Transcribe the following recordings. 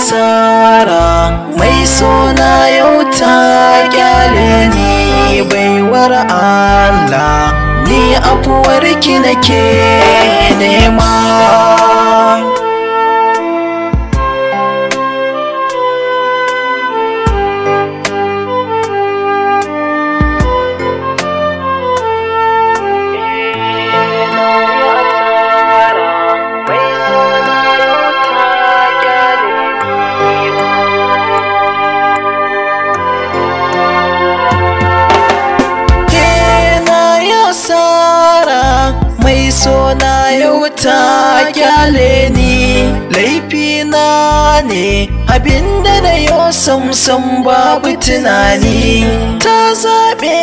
asara mai sona yau ta kyale ni baiwar Allah ni afuwarki nake nema mai sona yau ta kyale ni laifina ne abinda na yau samsam babu tunani ta zaɓe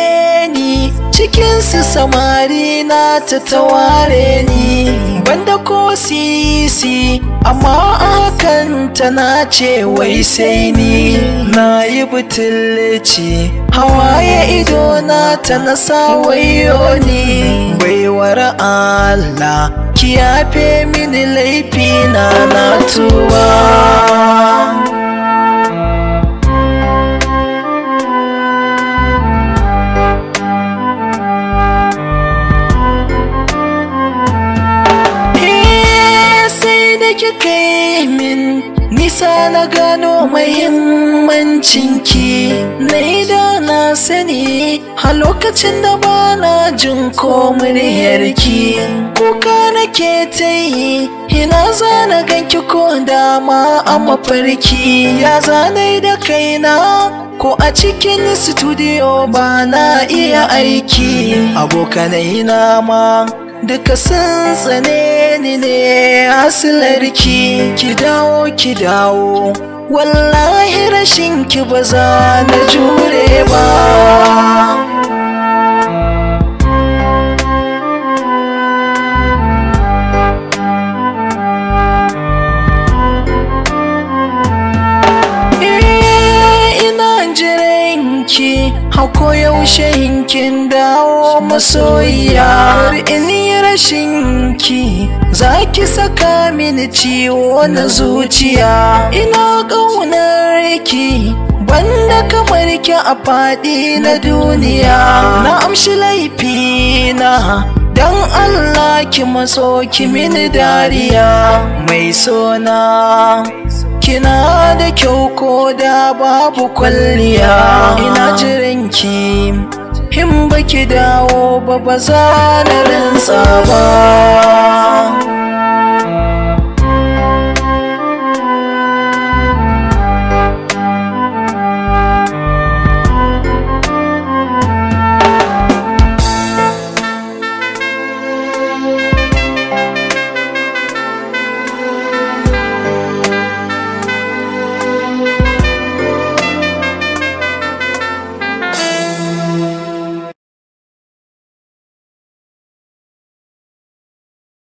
ni cikinsu samari na ta taware ni banda ko sisi amma akan tana ce wai sai ni na yi butulci hawaye idona ta nasa wayo ni baiwar Allah ki yafe mini laifina na tuba kika yi min nisa na gano muhimmancinki na da na sani a lokacin da bana jin ko muryarki kuka nake ta yi ina zana ganki ko dama a mafarki ya zanai da kaina ko a cikin studio bana iya aiki abokanai na ma duka sun tsane ni ne asilarki ki dawo wallahi rashin ki ba za na jure ba ina jiranki hako yaushe kin dawo masoyiya in yi rashinki zaki saka mini ciwo na zuciya ina ƙaunar ki banda kamar ki a faɗi na duniya na amshi laifina dan Allah ki matso ki mini dariya mai sona kina da kyau ko da babu kwalliya ina jiranki in baki dawo ba za na rinsa ba